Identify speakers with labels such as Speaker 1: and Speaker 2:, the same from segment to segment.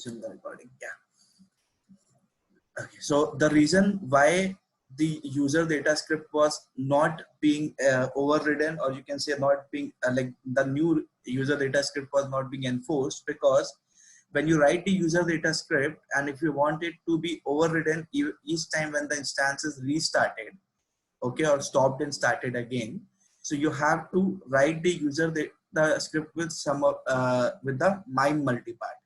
Speaker 1: resume the recording. Yeah. Okay. So the reason why the user data script was not being overridden, or you can say not being like the new user data script was not being enforced, because when you write the user data script and if you want it to be overridden each time when the instance is restarted, okay, or stopped and started again, so you have to write the user data script with some with the mime multipart.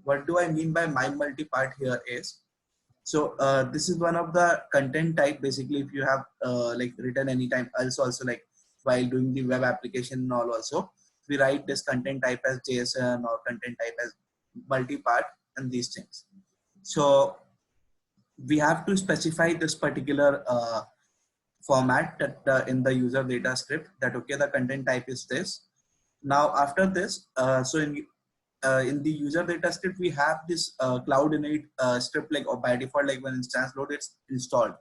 Speaker 1: What do I mean by mime multipart here is, so this is one of the content type. Basically, if you have like written anytime else also, like while doing the web application and all also, we write this content type as JSON or content type as multipart and these things. So we have to specify this particular format that in the user data script, that okay, the content type is this. Now after this, so in the user data script, we have this cloud init script, like, or by default, like when instance load, it's installed.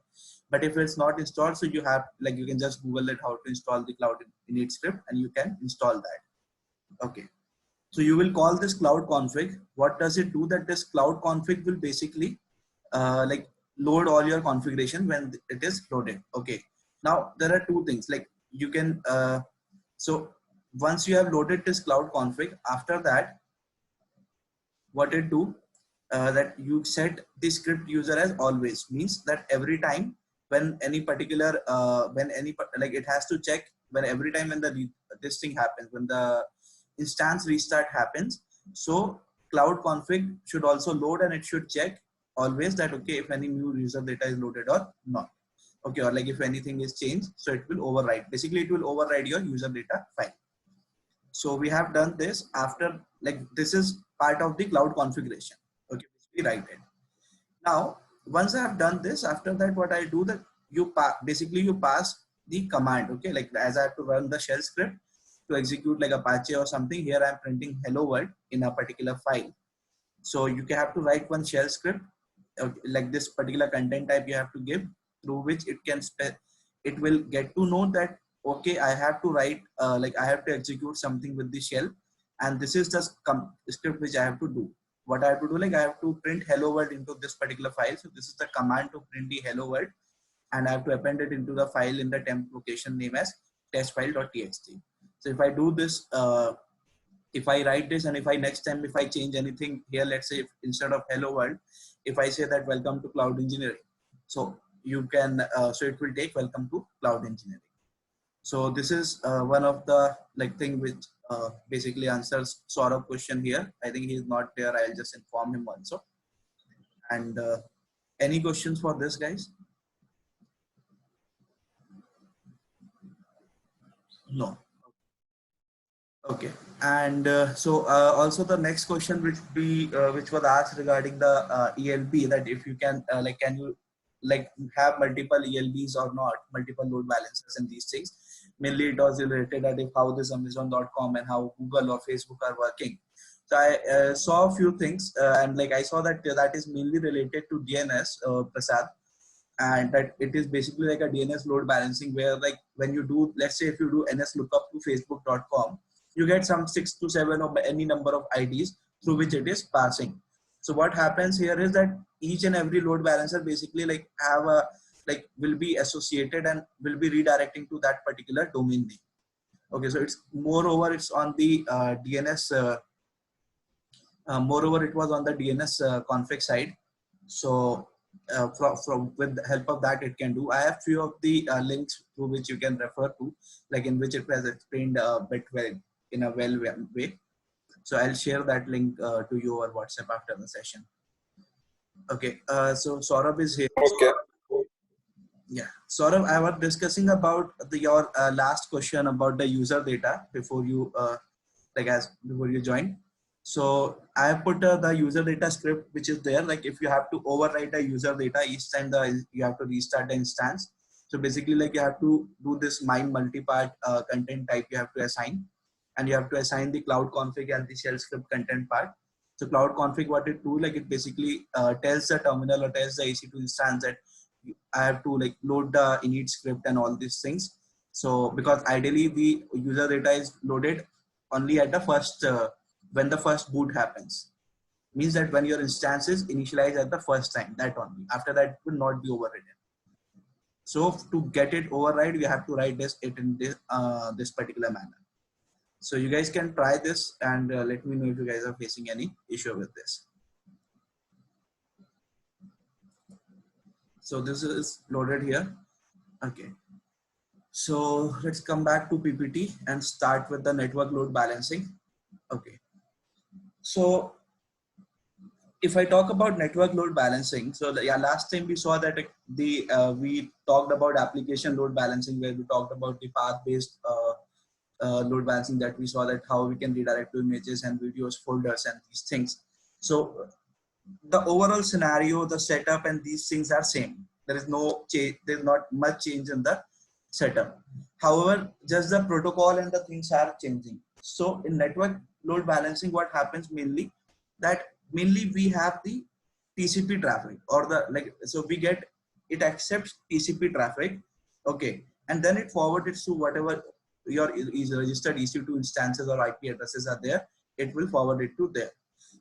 Speaker 1: But if it's not installed, so you have, like, you can just Google it how to install the cloud init script and you can install that. Okay. So you will call this cloud config. What does it do? That this cloud config will basically like load all your configuration when it is loaded. Okay. Now there are two things, like you can, so once you have loaded this cloud config, after that, what it do, that you set the script user as always, means that every time when any particular like it has to check when every time when this thing happens, when the instance restart happens, so cloud config should also load and it should check always that okay, if any new user data is loaded or not. Okay, or like if anything is changed, so it will override, basically it will override your user data file. So we have done this after, like this is part of the cloud configuration. Okay, we write it. Now once I have done this, after that what I do, that you basically you pass the command. Okay, like as I have to run the shell script to execute like Apache or something, here I'm printing hello world in a particular file. So you have to write one shell script, like this particular content type you have to give, through which it can it will get to know that okay, I have to write like I have to execute something with the shell, and this is the script which I have to do. What I have to do, like I have to print hello world into this particular file. So this is the command to print the hello world, and I have to append it into the file in the temp location name as testfile.txt. So if I do this, if I write this, and if I next time if I change anything here, let's say if instead of hello world, if I say that welcome to cloud engineering, so you can so it will take welcome to cloud engineering. So this is one of the like thing which basically answers Saurabh's question here. I think he's not there. I'll just inform him also. And any questions for this, guys? No. Okay. And so also the next question which was asked regarding the ELB, that if you can like can you like have multiple ELBs or not, multiple load balancers and these things. Mainly it was related that if how this Amazon.com and how Google or Facebook are working. So I saw a few things and like I saw that that is mainly related to DNS, Prasad, and that it is basically like a DNS load balancing, where like when you do, let's say if you do NS lookup to Facebook.com, you get some 6 to 7 or any number of IDs through which it is passing. So what happens here is that each and every load balancer basically like have a like will be associated and will be redirecting to that particular domain name. Okay, so it's moreover it's on the DNS. Moreover, it was on the DNS config side. So from with the help of that it can do. I have few of the links through which you can refer to, like in which it was explained a bit well in a well way. So I'll share that link to you over WhatsApp after the session. Okay, so Saurabh is here.
Speaker 2: Okay.
Speaker 1: Yeah, Saurabh, I was discussing about your last question about the user data before you before you joined. So I have put the user data script which is there. Like if you have to overwrite a user data each time you have to restart the instance. So basically like you have to do this mime multipart content type you have to assign, and you have to assign the cloud config and the shell script content part. So cloud config, what it do, like it basically tells the terminal or tells the EC2 instance that I have to like load the init script and all these things. So because ideally the user data is loaded only at the first when the first boot happens. means that when your instance is initialized at the first time, that only. After that, it will not be overridden. So to get it override, we have to write it in this particular manner. So you guys can try this and let me know if you guys are facing any issue with this. So this is loaded here. Okay. So let's come back to PPT and start with the network load balancing. Okay. So if I talk about network load balancing, so yeah, last time we saw that we talked about application load balancing, where we talked about the path-based load balancing, that we saw that how we can redirect to images and videos folders and these things. So the overall scenario, the setup and these things are same. There is no change, there's not much change in the setup. However, just the protocol and the things are changing. So in network load balancing, what happens mainly we have the TCP traffic, or so we get, it accepts TCP traffic, okay, and then it forwards it to whatever your is registered EC2 instances or IP addresses are there, it will forward it to there.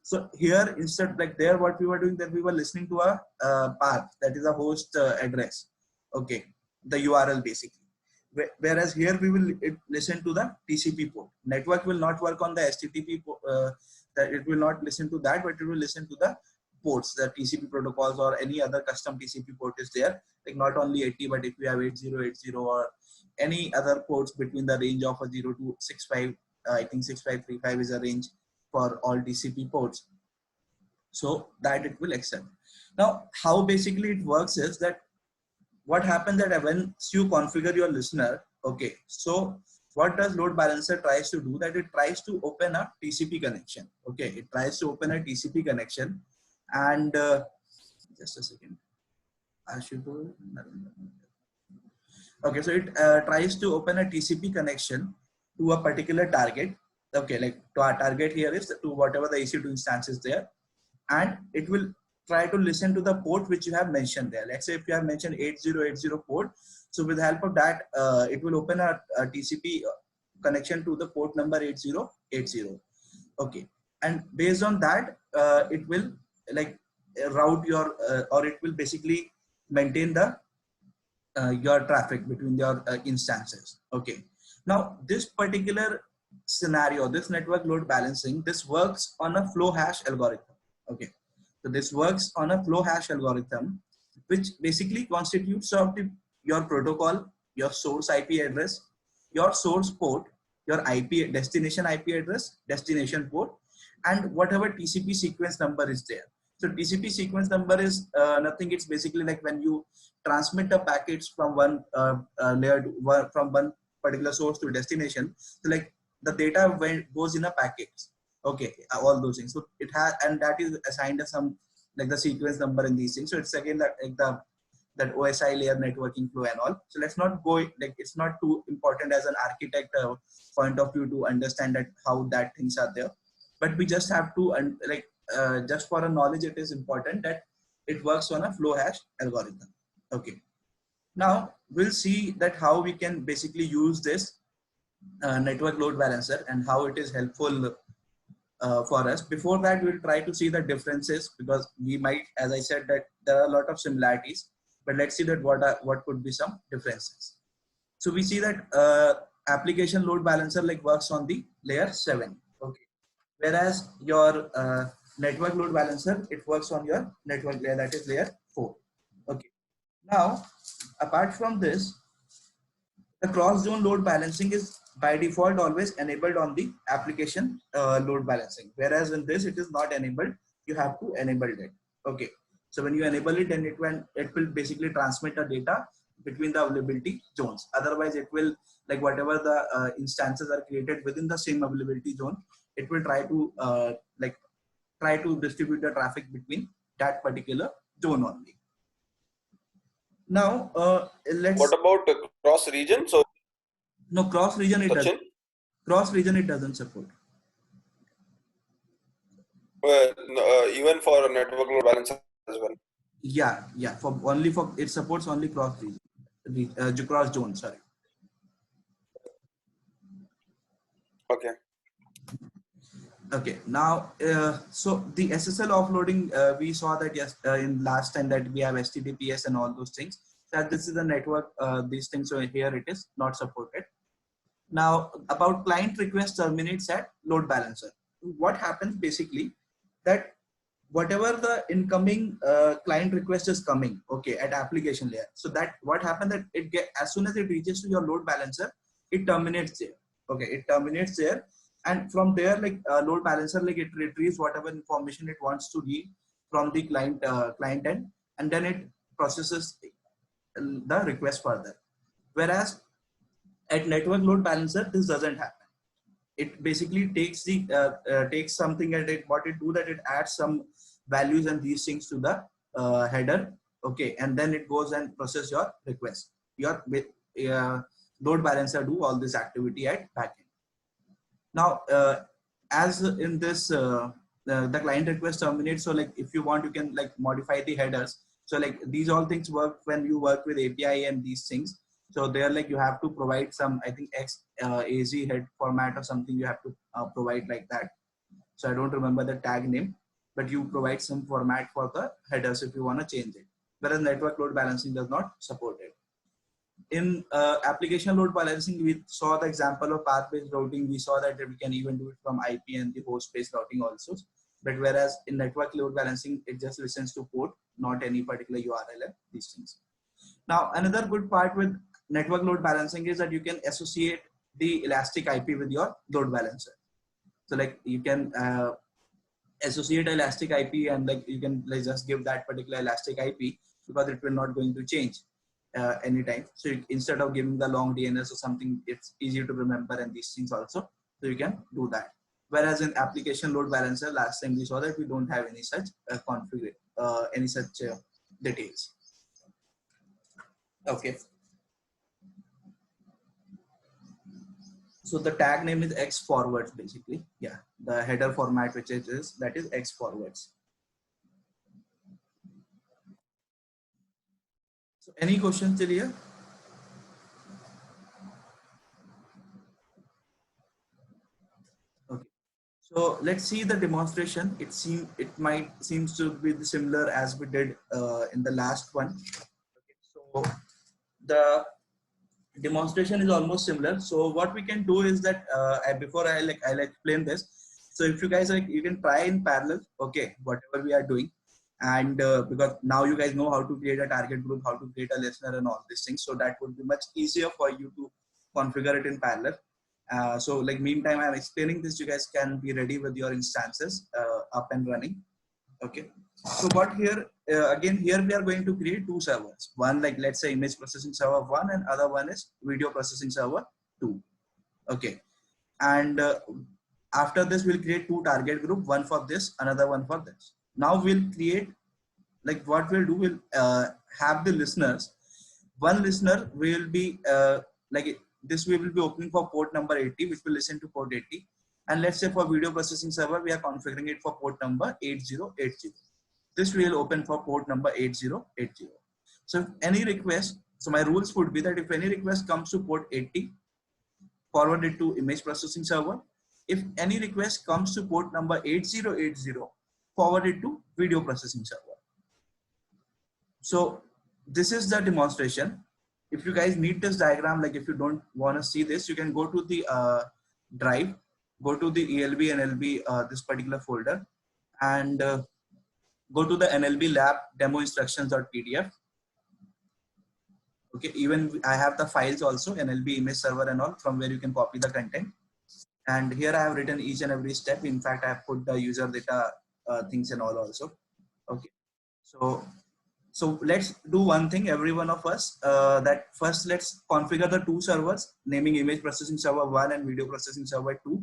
Speaker 1: So here, instead, like there, what we were doing, that we were listening to a path, that is a host address, okay, the URL basically. Whereas here we will listen to the TCP port. Network will not work on the HTTP port, that it will not listen to that, but it will listen to the ports, the TCP protocols or any other custom TCP port is there. Like not only 80, but if we have 8080 or any other ports between the range of a 0 to 65, I think 6535 is a range for all TCP ports. So that it will accept. Now, how basically it works is that what happens that when you configure your listener, okay, so what does load balancer tries to do, that it tries to open a TCP connection. Okay, it tries to open a TCP connection, and just a second, I should do it. Okay, so it tries to open a TCP connection to a particular target. Okay, like to our target here is to whatever the EC2 instance is there, and it will try to listen to the port which you have mentioned there. Let's say if you have mentioned 8080 port, so with the help of that, it will open a TCP connection to the port number 8080. Okay, and based on that, it will like route your or it will basically maintain the your traffic between your instances. Okay, now this particular scenario, this network load balancing, this works on a flow hash algorithm. Okay, so this works on a flow hash algorithm, which basically constitutes of your protocol, your source IP address, your source port, your IP destination IP address, destination port, and whatever TCP sequence number is there. So TCP sequence number is nothing. It's basically like when you transmit the packets from one layer to, from one particular source to destination. So like the data goes in a packets. Okay, all those things. So it has, and that is assigned as some like the sequence number in these things. So it's again like that OSI layer networking flow and all. So let's not go like, it's not too important as an architect point of view to understand that how that things are there. But we just have to just for a knowledge, it is important that it works on a flow hash algorithm. Okay. Now we'll see that how we can basically use this network load balancer and how it is helpful for us. Before that, we'll try to see the differences, because we might, as I said, that there are a lot of similarities, but let's see that what could be some differences. So we see that application load balancer like works on the layer 7. Okay, whereas your network load balancer, it works on your network layer, that is layer 4. Okay, now apart from this, the cross zone load balancing is by default always enabled on the application load balancing, whereas in this it is not enabled. You have to enable it. Okay, so when you enable it, then it will basically transmit the data between the availability zones. Otherwise, it will like whatever the instances are created within the same availability zone, it will try to distribute the traffic between that particular zone only. Now, let's.
Speaker 2: What about the cross region? So
Speaker 1: no, cross region it
Speaker 2: Sachin?
Speaker 1: doesn't. Cross region it doesn't support.
Speaker 2: Even for a network load balancer as well.
Speaker 1: Yeah. For it supports only cross region, cross zone. Sorry.
Speaker 2: Okay.
Speaker 1: Okay, now so the SSL offloading, we saw that yes in last time that we have HTTPS and all those things. That this is the network. These things, so here it is not supported. Now about client request terminates at load balancer. What happens basically that whatever the incoming client request is coming, okay, at application layer. So that what happens that it get as soon as it reaches to your load balancer, it terminates there. Okay, it terminates there, and from there like load balancer like it retrieves whatever information it wants to read from the client end, and then it processes the request further. Whereas at network load balancer, this doesn't happen. It basically takes the takes something, and it what it do that it adds some values and these things to the header, okay, and then it goes and process your request. Your load balancer do all this activity at backend. Now as in this the client request terminates, so like if you want you can like modify the headers. So like these all things work when you work with API and these things. So they're like you have to provide some, I think X AZ head format or something you have to provide like that. So I don't remember the tag name, but you provide some format for the headers if you want to change it. Whereas network load balancing does not support it. In application load balancing, we saw the example of path-based routing. We saw that we can even do it from IP and the host-based routing also. But whereas in network load balancing, it just listens to port, not any particular URL and these things. Now, another good part with network load balancing is that you can associate the elastic IP with your load balancer. So like you can associate elastic IP, and like you can like just give that particular elastic IP because it will not going to change anytime. So instead of giving the long DNS or something, it's easy to remember and these things also. So you can do that. Whereas in application load balancer, last time we saw that we don't have any such configure, any such details. Okay. So the tag name is X forwards basically. Yeah, the header format which it is, that is X forwards. So any questions till here? Okay. So let's see the demonstration. It might seems to be similar as we did in the last one. Okay. So the demonstration is almost similar. So what we can do is that before I'll explain this. So if you guys like, you can try in parallel, okay, whatever we are doing, and because now you guys know how to create a target group, how to create a listener, and all these things. So that would be much easier for you to configure it in parallel. So like meantime, I'm explaining this. You guys can be ready with your instances up and running. Okay. So what here again here we are going to create two servers. One like let's say image processing server 1, and other one is video processing server 2. Okay. And after this we'll create two target group, one for this, another one for this. Now we'll create like what we'll do, we'll have the listeners. One listener will be like this we will be opening for port number 80, which will listen to port 80. And let's say for video processing server, we are configuring it for port number 8080. This will open for port number 8080. So if any request, so my rules would be that if any request comes to port 80, forward it to image processing server. If any request comes to port number 8080, forward it to video processing server. So this is the demonstration. If you guys need this diagram, like if you don't want to see this, you can go to the drive, go to the ELB and LB, this particular folder, and go to the NLB lab demo instructions.pdf. Okay, even I have the files also, NLB image server and all, from where you can copy the content. And here I have written each and every step. In fact, I have put the user data things and all also. Okay, so let's do one thing, every one of us, that first let's configure the two servers, naming image processing server 1 and video processing server 2,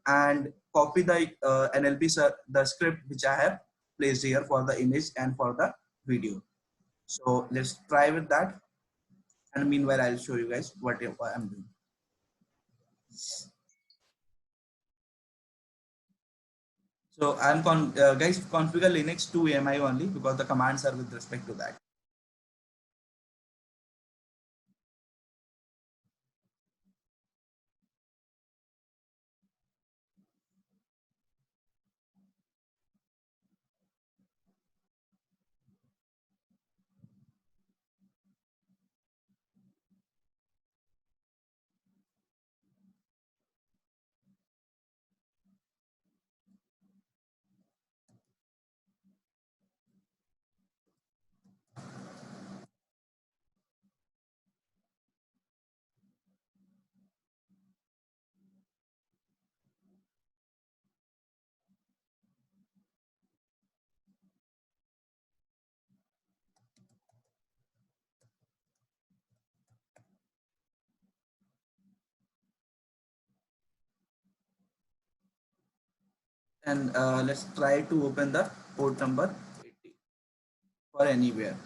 Speaker 1: and copy the NLP the script which I have placed here for the image and for the video. So let's try with that, and meanwhile I'll show you guys what I'm doing. So I'm guys configure Linux to AMI only because the commands are with respect to that. and let's try to open the port number 80 for anywhere.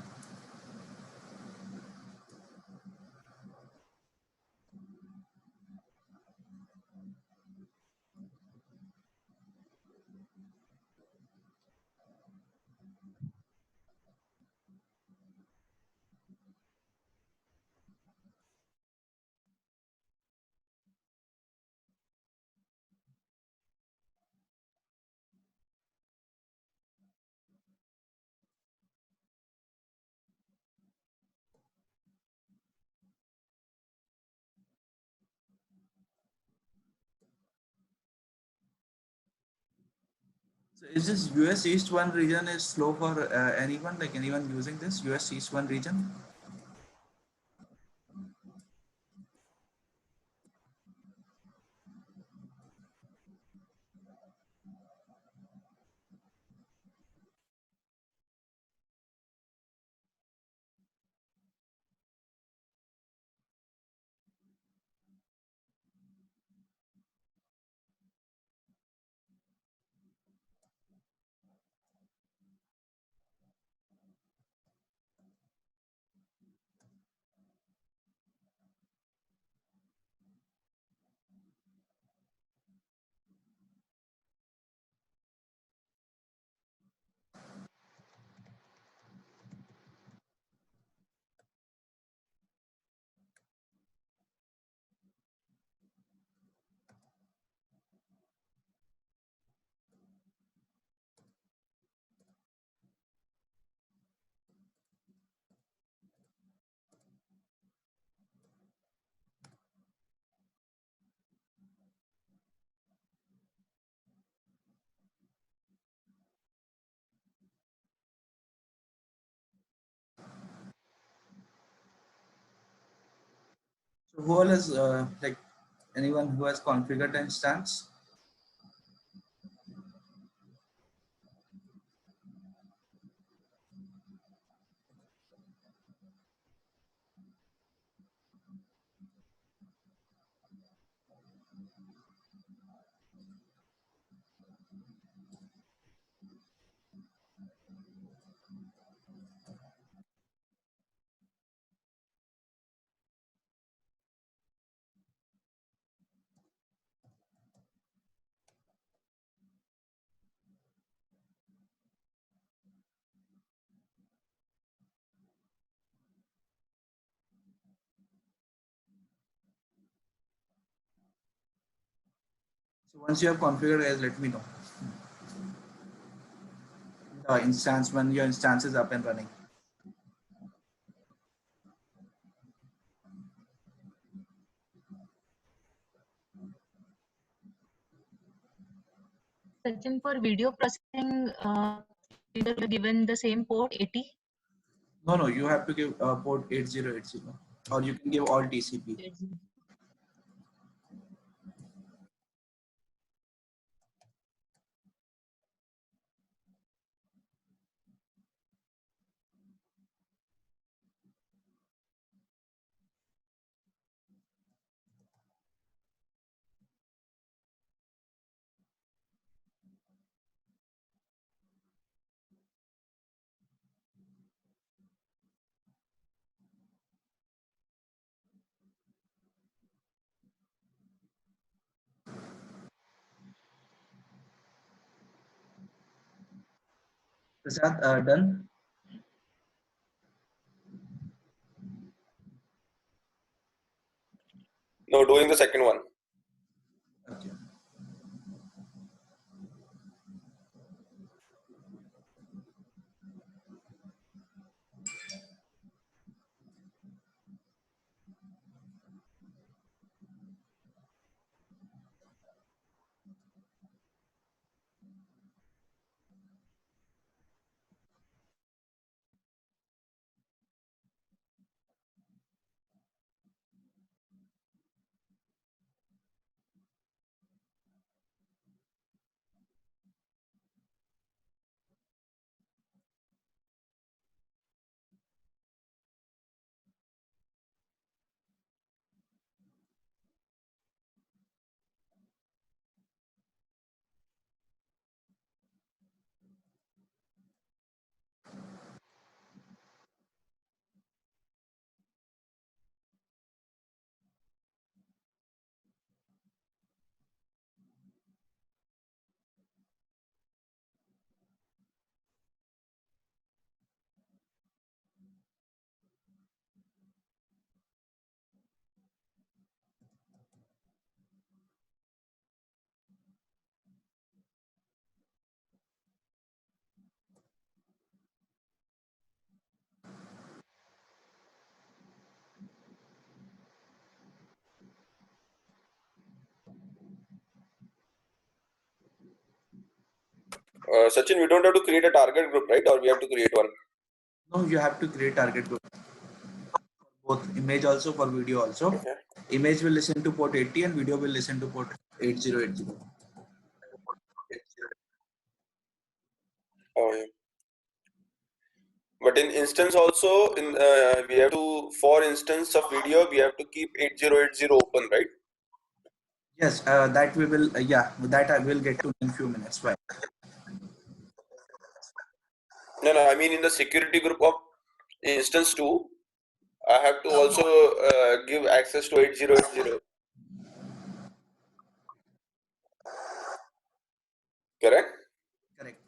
Speaker 1: So is this US East 1 region is slow for anyone, like anyone using this US East 1 region? So who all has like anyone who has configured an instance? So once you have configured, guys, let me know the instance when your instance is up and running.
Speaker 3: Sachin, for video processing, either we are given the same port 80.
Speaker 1: No, no, you have to give port 8080, or you can give all TCP. Is that done?
Speaker 2: No, doing the second one.
Speaker 1: Okay.
Speaker 2: Sachin, we don't have to create a target group, right? Or we have to create one?
Speaker 1: No, you have to create target group for both image also for video also.
Speaker 2: Okay.
Speaker 1: Image will listen to port 80 and video will listen to port 8080.
Speaker 2: Oh, yeah. But in instance also, in we have to, for instance of video, we have to keep 8080 open, right?
Speaker 1: Yes, that we will. Yeah, that I will get to in few minutes. Right.
Speaker 2: No, no. I mean, in the security group of instance 2, I have to also give access to 8080. Correct?
Speaker 1: Correct. Correct.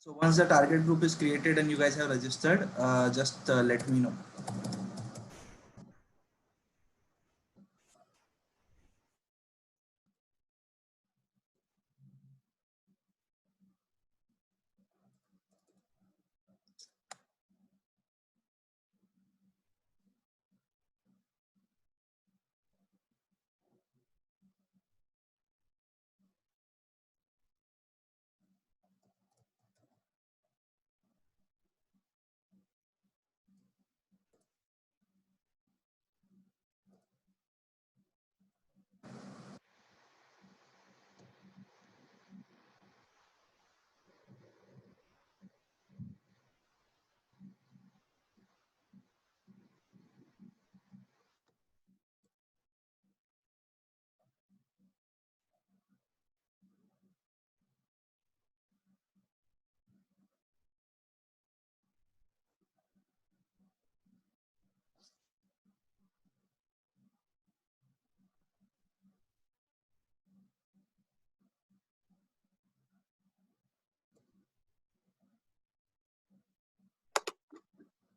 Speaker 1: So once the target group is created and you guys have registered, just let me know.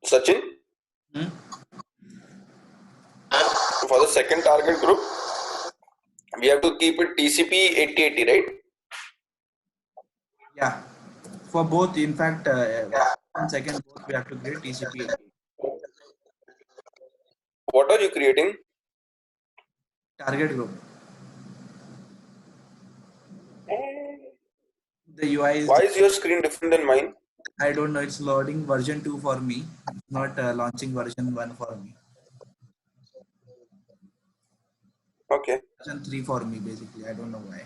Speaker 2: Sachin,
Speaker 1: Hmm?
Speaker 2: for the second target group, we have to keep it TCP 8080, right?
Speaker 1: Yeah, for both. In fact, 1 second both we have to create TCP.
Speaker 2: What are you creating?
Speaker 1: Target group. The UI is.
Speaker 2: Why is your screen different than mine?
Speaker 1: I don't know. It's loading version 2 for me. It's not launching version 1 for me.
Speaker 2: Okay.
Speaker 1: Version 3 for me basically. I don't know why.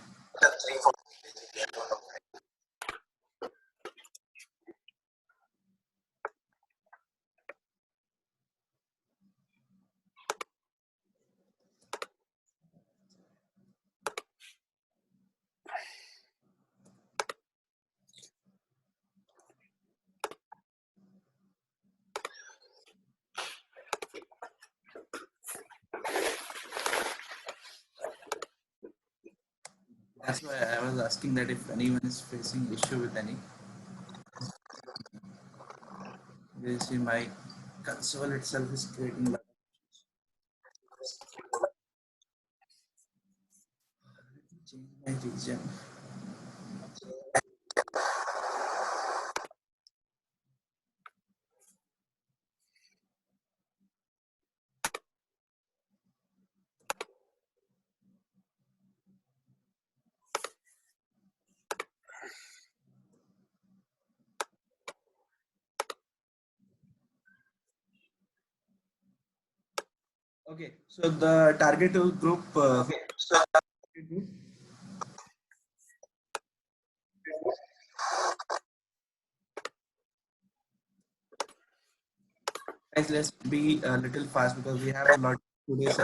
Speaker 1: That's why I was asking that if anyone is facing issue with any. You see, my console itself is creating. Change my region. Okay, so the target group. Guys, let's be a little fast because we have a lot today's.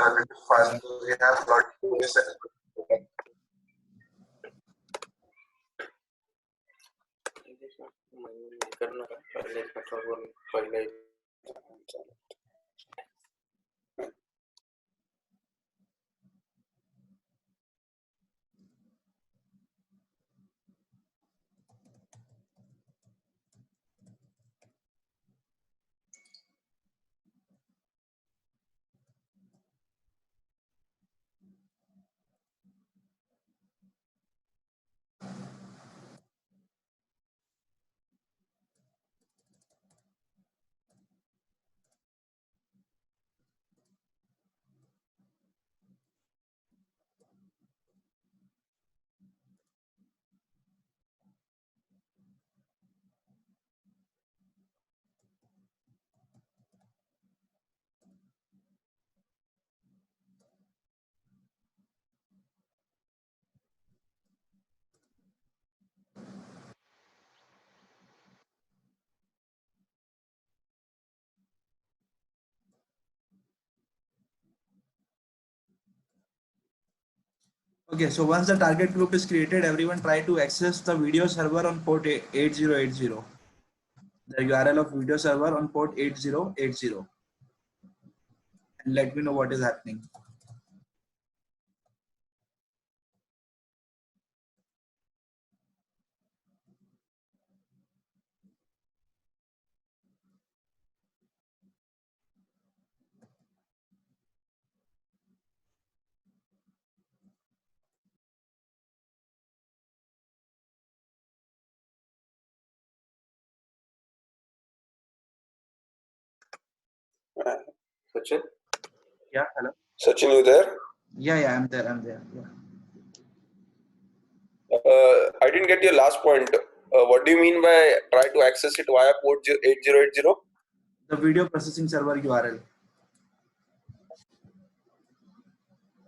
Speaker 1: Okay, so once the target group is created, everyone try to access the video server on port 8080. The URL of video server on port 8080. And let me know what is happening.
Speaker 2: Sachin?
Speaker 1: Yeah, hello.
Speaker 2: Sachin, you there?
Speaker 1: Yeah, I'm there. Yeah.
Speaker 2: I didn't get your last point. What do you mean by try to access it via port 8080?
Speaker 1: The video processing server URL.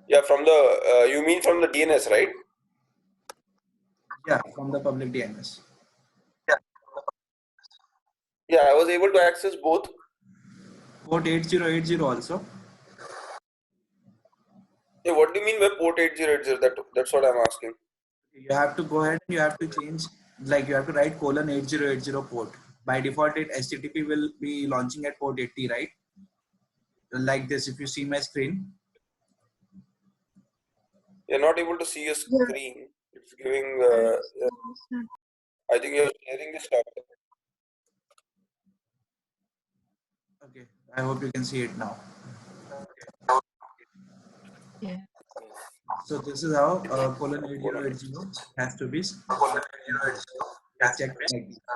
Speaker 2: Yeah, from the you mean from the DNS, right?
Speaker 1: Yeah, from the public DNS.
Speaker 2: Yeah, I was able to access both.
Speaker 1: Port 8080 also.
Speaker 2: Yeah, what do you mean by port 8080? That's what I'm asking.
Speaker 1: You have to go ahead and you have to change, like you have to write :8080 port. By default, HTTP will be launching at port 80, right? Like this, if you see my screen.
Speaker 2: You're not able to see a screen. It's giving. I think you're sharing the stuff.
Speaker 1: Okay, I hope you can see it now.
Speaker 3: Yeah.
Speaker 1: So this is how :8080 has to be checked like this.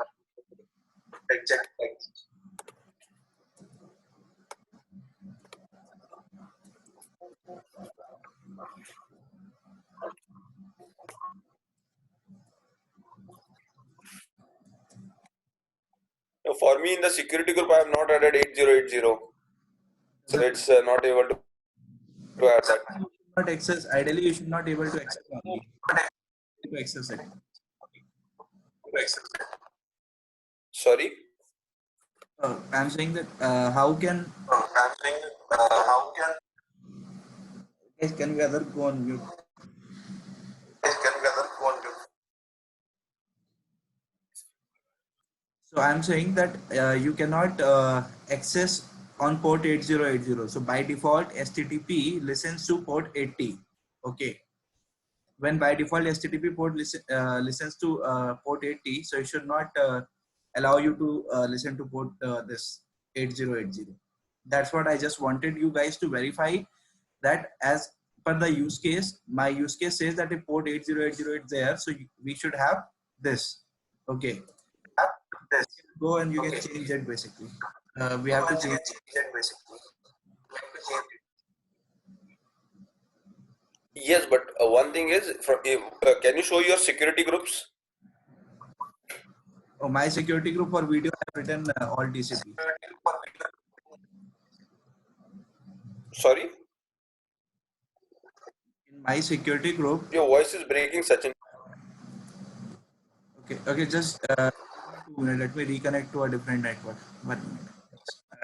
Speaker 2: For me, in the security group, I have not added 8080. So it's not able to add that.
Speaker 1: Not access. Ideally, you should not able to access only to access it.
Speaker 2: Sorry?
Speaker 1: I'm saying that how can guys, can we other go on mute? So I'm saying that you cannot access on port 8080. So by default, HTTP listens to port 80. Okay. When by default HTTP port listens to port 80, so it should not allow you to listen to port this 8080. That's what I just wanted you guys to verify, that as per the use case, my use case says that if port 8080 is there, so we should have this. Okay. Go and you can change it basically. We have to change it basically.
Speaker 2: Yes, but one thing is, can you show your security groups?
Speaker 1: Oh, my security group for video, I have written all TCP.
Speaker 2: Sorry?
Speaker 1: In my security group,
Speaker 2: Your voice is breaking, Sachin.
Speaker 1: okay, just 2 minutes. Let me reconnect to a different network. 1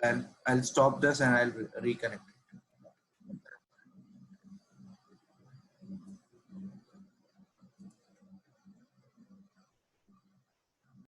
Speaker 1: minute. I'll stop this and I'll reconnect.